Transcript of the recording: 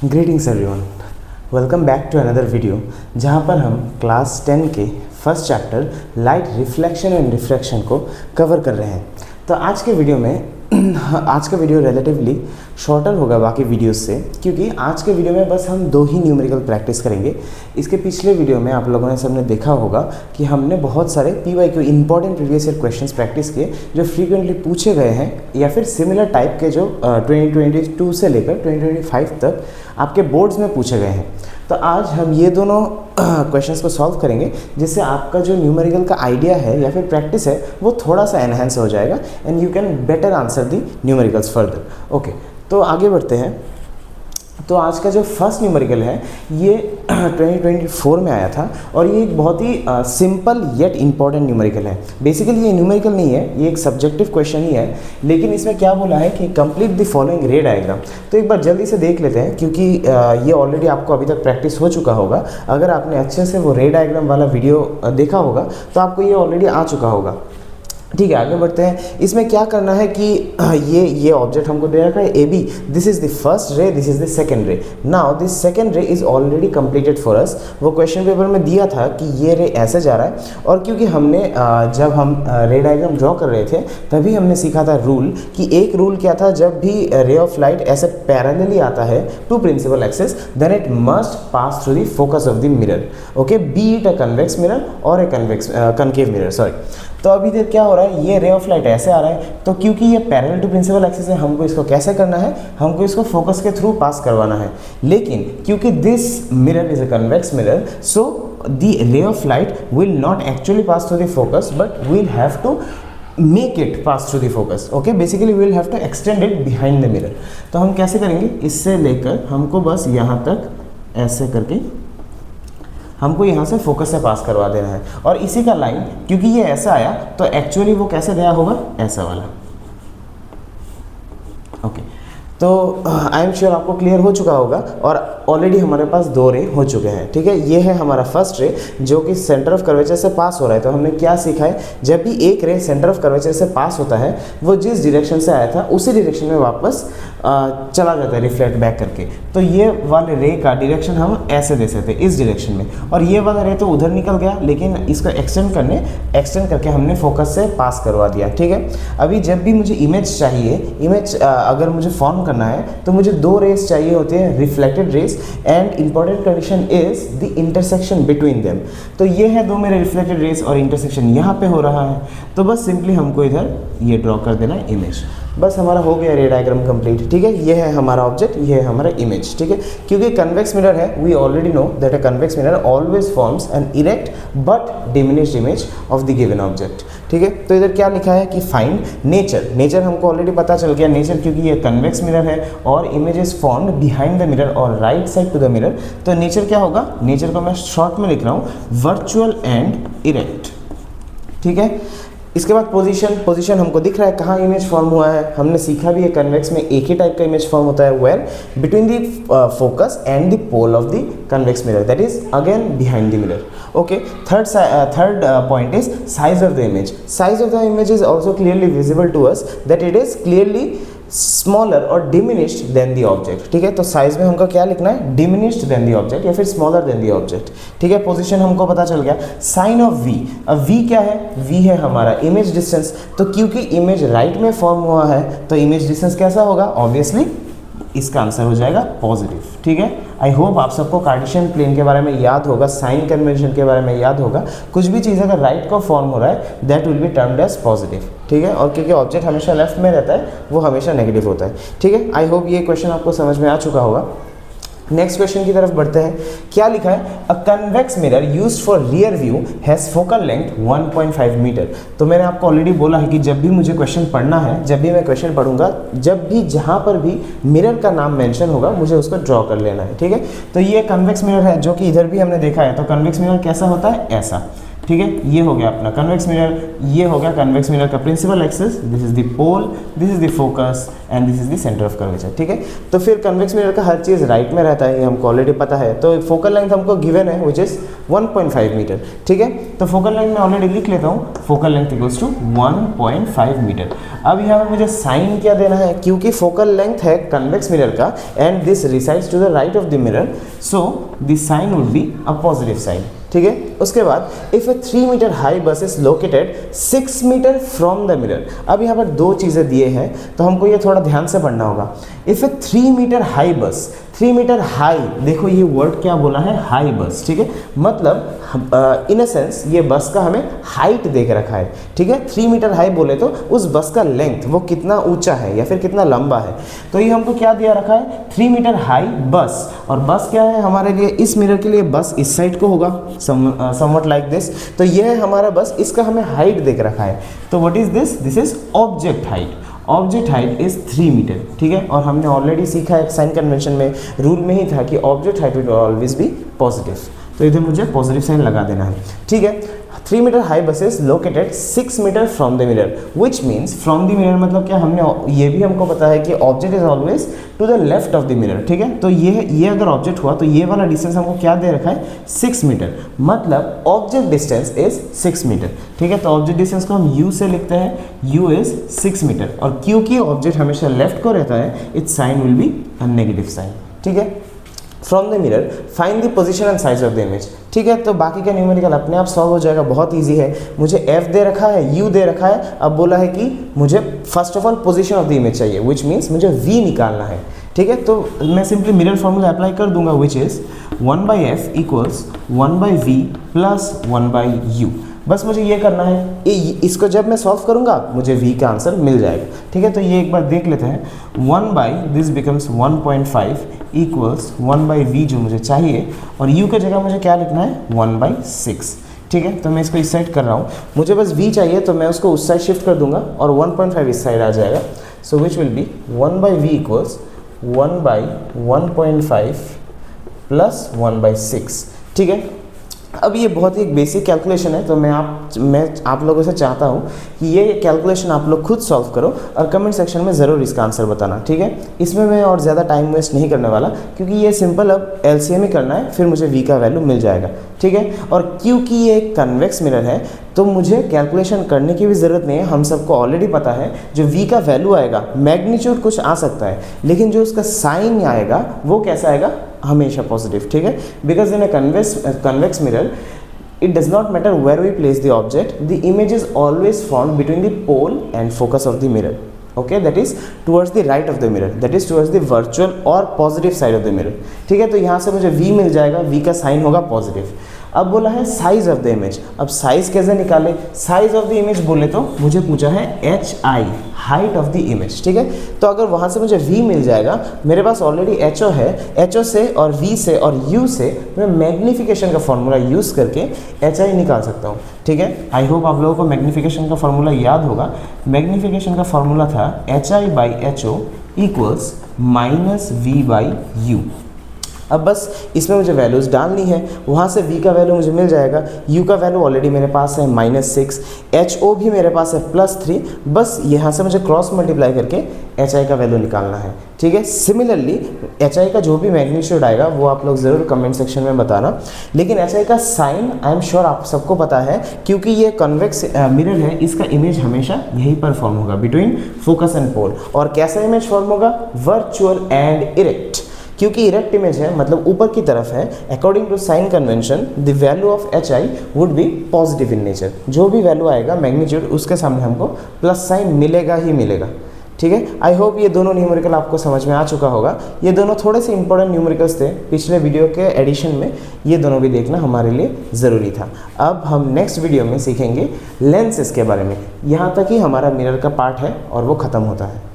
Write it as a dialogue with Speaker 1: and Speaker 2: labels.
Speaker 1: Greetings everyone, welcome back to another video जहाँ पर हम क्लास 10 के first chapter light reflection and refraction को कवर कर रहे हैं। तो आज के वीडियो में आज का वीडियो रिलेटिवली शॉर्टर होगा बाकी वीडियोस से, क्योंकि आज के वीडियो में बस हम 2 ही न्यूमेरिकल प्रैक्टिस करेंगे। इसके पिछले वीडियो में आप लोगों ने सबने देखा होगा कि हमने बहुत सारे PYQ important previous year questions practice किए जो फ्रीक्वेंटली पूछे गए हैं या फिर सिमिलर टाइप के जो 2022 से लेकर 2025 तक आपके बोर्ड्स में पूछे गए हैं। तो आज हम ये दोनों क्वेश्चंस को सॉल्व करेंगे, जिससे आपका जो न्यूमेरिकल का आइडिया है या फिर प्रैक्टिस है वो थोड़ा सा एनहांस हो जाएगा and you can better answer the numericals further. Okay, तो आगे बढ़ते हैं। तो आज का जो फर्स्ट न्यूमेरिकल है ये 2024 में आया था और ये एक बहुत ही सिंपल येट इम्पॉर्टेंट न्यूमेरिकल है। बेसिकली ये न्यूमेरिकल नहीं है, ये एक सब्जेक्टिव क्वेश्चन ही है, लेकिन इसमें क्या बोला है कि कंप्लीट द फॉलोइंग रे डायग्राम। तो एक बार जल्दी से देख लेते हैं, क्योंकि ये ऑलरेडी आपको अभी तक प्रैक्टिस हो चुका होगा। अगर आपने अच्छे से वो रे डायग्राम वाला वीडियो देखा होगा तो आपको ये ऑलरेडी आ चुका होगा। ठीक है, आगे बढ़ते हैं। इसमें क्या करना है कि ये ऑब्जेक्ट हमको दे रखा है AB, this is the first ray, this is the second रे। नाउ दिस सेकंड रे is already completed for us. वो क्वेश्चन पेपर में दिया था कि ये रे ऐसे जा रहा है, और क्योंकि हमने जब हम रे डायग्राम ड्रॉ कर रहे थे तभी हमने सीखा था रूल कि एक रूल क्या था, जब भी रे ऑफ लाइट ऐसे पैरेलली आता है to principal axis then it must pass through the focus of the mirror. Okay, be it a convex mirror और ए कनकेव मिरर, सॉरी। तो अभी देर क्या हो रहा है, ये रे ऑफ लाइट ऐसे आ रहा है, तो क्योंकि ये पैरेलल टू प्रिंसिपल एक्सिस है, हमको इसको कैसे करना है, हमको इसको फोकस के थ्रू पास करवाना है। लेकिन क्योंकि this mirror is a convex mirror, so the ray of light will not actually pass through the focus, but we'll have to make it pass through the focus. Okay, basically we will have to extend it behind the mirror. तो हम कैसे करेंगे, इससे लेकर हमको बस यहाँ तक ऐसे करके हमको यहाँ से फोकस से पास करवा देना है, और इसी का लाइन क्योंकि ये ऐसा आया तो एक्चुअली वो कैसे गया होगा, ऐसा वाला। ओके, तो आई एम श्योर आपको क्लियर हो चुका होगा, और ऑलरेडी हमारे पास 2 रे हो चुके हैं। ठीक है, ये है हमारा फर्स्ट रे जो कि सेंटर ऑफ कर्वेचर से पास हो रहा है। तो हमने क्या सीखा है, जब भी एक रे सेंटर ऑफ कर्वेचर से पास होता है वो जिस डायरेक्शन से आया था उसी डायरेक्शन में वापस चला जाता है रिफ्लेक्ट बैक करके। तो ये वाले रे का डायरेक्शन हम ऐसे दे सकते हैं, इस डायरेक्शन में, और ये वाला रे तो उधर निकल गया, लेकिन इसको एक्सटेंड करके हमने फोकस से पास करवा दिया। ठीक है, अभी जब भी मुझे इमेज चाहिए, अगर मुझे फॉर्म करना है तो मुझे 2 रेस चाहिए होते हैं, reflected rays, and important condition is the intersection between them. तो ये है 2 मेरे रिफ्लेक्टेड रेस और इंटरसेक्शन यहाँ पे हो रहा है, तो बस सिंपली हमको इधर ये ड्रॉ कर देना है इमेज। बस हमारा हो गया रे डायग्राम कंप्लीट। ठीक है, ये है हमारा ऑब्जेक्ट, ये है हमारा इमेज। ठीक है, क्योंकि कन्वेक्स मिरर है, we already know that a convex mirror always forms an erect but diminished image of the given object. ठीक है, तो इधर क्या लिखा है कि फाइंड नेचर हमको ऑलरेडी पता चल गया, नेचर क्योंकि ये कन्वेक्स मिरर है और image is formed behind the mirror और right side to the mirror. तो नेचर क्या होगा, नेचर को मैं शॉर्ट में लिख रहा हूँ वर्चुअल एंड इरेक्ट। ठीक है, इसके बाद पोजीशन हमको दिख रहा है कहाँ इमेज फॉर्म हुआ है। हमने सीखा भी है कन्वेक्स में एक ही टाइप का इमेज फॉर्म होता है, where between the focus and the pole of the convex mirror, that is again behind the mirror. Okay, third point is size of the image. Size of the image is also clearly visible to us that it is clearly smaller और diminished than the object. ठीक है, तो size में हमको क्या लिखना है, diminished than the object या फिर स्मॉलर देन दी ऑब्जेक्ट। ठीक है, पोजीशन हमको पता चल गया। साइन ऑफ V, अब V क्या है, V है हमारा इमेज डिस्टेंस। तो क्योंकि इमेज राइट में फॉर्म हुआ है तो इमेज डिस्टेंस कैसा होगा, ऑब्वियसली इसका आंसर हो जाएगा पॉजिटिव। ठीक है, आई होप आप सबको कार्टेशियन प्लेन के बारे में याद होगा, साइन कन्वेंशन के बारे में याद होगा। कुछ भी चीज़ अगर राइट को फॉर्म हो रहा है that will be termed as positive. ठीक है, और क्योंकि ऑब्जेक्ट हमेशा लेफ्ट में रहता है वो हमेशा नेगेटिव होता है। ठीक है, आई होप ये क्वेश्चन आपको समझ में आ चुका होगा। नेक्स्ट क्वेश्चन की तरफ बढ़ते हैं। क्या लिखा है, a convex mirror used for rear view has focal length 1.5 metre. तो मैंने आपको ऑलरेडी बोला है कि जब भी मुझे क्वेश्चन पढ़ना है, जब भी मैं क्वेश्चन पढ़ूंगा, जब भी जहाँ पर भी मिरर का नाम मेंशन होगा मुझे उसको ड्रॉ कर लेना है। ठीक है, तो ये कन्वेक्स मिरर है जो कि इधर भी हमने देखा है। तो कन्वेक्स मिरर कैसा होता है, ऐसा। ठीक है, ये हो गया अपना कन्वेक्स मिरर, ये हो गया कन्वेक्स मिरर का principal axis, this is the pole, this is the focus and this is the centre of curvature. ठीक है, तो फिर कन्वेक्स मिरर का हर चीज़ राइट में रहता है, ये हमको ऑलरेडी पता है। तो फोकल लेंथ हमको गिवन है विच इज 1.5 मीटर। ठीक है, तो फोकल लेंथ मैं ऑलरेडी लिख लेता हूँ, focal length equals to 1.5 metre. अब यहाँ पर मुझे साइन क्या देना है, क्योंकि फोकल लेंथ है कन्वेक्स मिरर का and this resides to the right of the mirror, so the sign would be a positive sign. ठीक है, उसके बाद if a 3 metre high bus is located 6 metre from the mirror. अब यहाँ पर दो चीज़ें दिए हैं तो हमको ये थोड़ा ध्यान से पढ़ना होगा। इफ ए 3 मीटर हाई बस, 3 मीटर हाई, देखो ये वर्ड क्या बोला है, हाई बस। ठीक है, मतलब इन अ सेंस ये बस का हमें हाइट दे के रखा है। ठीक है, 3 मीटर हाई बोले तो उस बस का लेंथ वो कितना ऊंचा है या फिर कितना लंबा है। तो ये हमको क्या दिया रखा है, 3 मीटर हाई बस, और बस क्या है हमारे लिए, इस मिरर के लिए बस इस साइड को होगा, समवट लाइक दिस। तो ये है हमारा बस, इसका हमें हाइट दे के रखा है। तो what is this, this is object height. Object height is 3 metre. ठीक है, और हमने ऑलरेडी सीखा है साइन कन्वेंशन में, रूल में ही था कि object height will always be positive. तो इधर मुझे पॉजिटिव साइन लगा देना है। ठीक है, 3 metre high bus is located 6 metre from the mirror, which means from the mirror मतलब क्या, हमने ये भी हमको पता है कि object is always to the left of the mirror. ठीक है, तो ये अगर ऑब्जेक्ट हुआ तो ये वाला डिस्टेंस हमको क्या दे रखा है, 6 मीटर, मतलब ऑब्जेक्ट डिस्टेंस इज 6 मीटर। ठीक है, तो ऑब्जेक्ट डिस्टेंस को हम u से लिखते हैं, u इज 6 मीटर, और क्योंकि ऑब्जेक्ट हमेशा लेफ्ट को रहता है, its sign will be a negative sign. ठीक है, from the mirror find the position and size of the image. ठीक है, तो बाकी का न्यूमेरिकल अपने आप सॉल्व हो जाएगा, बहुत इजी है। मुझे f दे रखा है, u दे रखा है, अब बोला है कि मुझे first of all position of the image चाहिए, विच मीन्स मुझे v निकालना है। ठीक है, तो मैं सिंपली मिरर फॉर्मूला अप्लाई कर दूंगा, which is 1/f equals 1/v plus 1/u। बस मुझे ये करना है, इसको जब मैं सॉल्व करूंगा मुझे v का आंसर मिल जाएगा। ठीक है, तो ये एक बार देख लेते हैं, 1/दिस बिकम्स 1.5 इक्वल्स 1/v जो मुझे चाहिए, और u की जगह मुझे क्या लिखना है, 1/6। ठीक है, तो मैं इसको इस साइड कर रहा हूँ, मुझे बस v चाहिए तो मैं उसको उस साइड शिफ्ट कर दूंगा और 1.5 इस साइड आ जाएगा। So which will be 1/v equals 1/1.5 plus 1/6। ठीक है, अब ये बहुत ही एक बेसिक कैलकुलेशन है, तो मैं आप लोगों से चाहता हूँ कि ये कैलकुलेशन आप लोग खुद सॉल्व करो और कमेंट सेक्शन में ज़रूर इसका आंसर बताना। ठीक है, इसमें मैं और ज़्यादा टाइम वेस्ट नहीं करने वाला, क्योंकि ये सिंपल अब एलसीएम ही करना है, फिर मुझे v का वैल्यू मिल जाएगा। ठीक है, और क्योंकि ये एक कन्वेक्स मिरर है तो मुझे कैलकुलेशन करने की भी ज़रूरत नहीं है, हम सबको ऑलरेडी पता है जो v का वैल्यू आएगा, मैग्नीट्यूड कुछ आ सकता है, लेकिन जो उसका साइन आएगा वो कैसा आएगा, हमेशा पॉजिटिव। ठीक है, because in a convex mirror it does not matter where we place the object, the image is always found between the pole and focus of the mirror. Okay, that is towards the right of the mirror, that is towards the virtual or positive side of the mirror. ठीक है, तो यहाँ से मुझे v मिल जाएगा, v का sign होगा positive. अब बोला है साइज ऑफ द इमेज, अब साइज कैसे निकाले, साइज ऑफ द इमेज बोले तो मुझे पूछा है hi, height of the image. ठीक है, तो अगर वहाँ से मुझे v मिल जाएगा, मेरे पास ऑलरेडी ho है, ho से और v से और u से मैं मैग्नीफिकेशन का फॉर्मूला यूज़ करके hi निकाल सकता हूँ। ठीक है, आई होप आप लोगों को मैग्नीफिकेशन का फॉर्मूला याद होगा। मैग्नीफिकेशन का फॉर्मूला था hi/ho इक्वल्स -v/u। अब बस इसमें मुझे वैल्यूज़ डालनी है, वहाँ से v का वैल्यू मुझे मिल जाएगा, u का वैल्यू ऑलरेडी मेरे पास है -6, ho भी मेरे पास है +3, बस यहाँ से मुझे क्रॉस मल्टीप्लाई करके hi का वैल्यू निकालना है। ठीक है, सिमिलरली hi का जो भी मैग्नीट्यूड आएगा वो आप लोग ज़रूर कमेंट सेक्शन में बताना, लेकिन hi का साइन आई एम श्योर आप सबको पता है, क्योंकि ये कन्वेक्स मिरर है, इसका इमेज हमेशा यहीं पर फॉर्म होगा, बिटवीन फोकस एंड पोल। और कैसा इमेज फॉर्म होगा, वर्चुअल एंड इरेक्ट, क्योंकि इरेक्ट इमेज है मतलब ऊपर की तरफ है। According to sign convention the value of hi would be positive in nature, जो भी वैल्यू आएगा मैग्नीट्यूड उसके सामने हमको प्लस साइन मिलेगा ही मिलेगा। ठीक है, आई होप ये दोनों न्यूमेरिकल आपको समझ में आ चुका होगा। ये दोनों थोड़े से इंपॉर्टेंट न्यूमेरिकल्स थे, पिछले वीडियो के एडिशन में ये दोनों भी देखना हमारे लिए ज़रूरी था। अब हम नेक्स्ट वीडियो में सीखेंगे लेंसेज के बारे में, यहाँ तक ही हमारा मिरर का पार्ट है और वो ख़त्म होता है।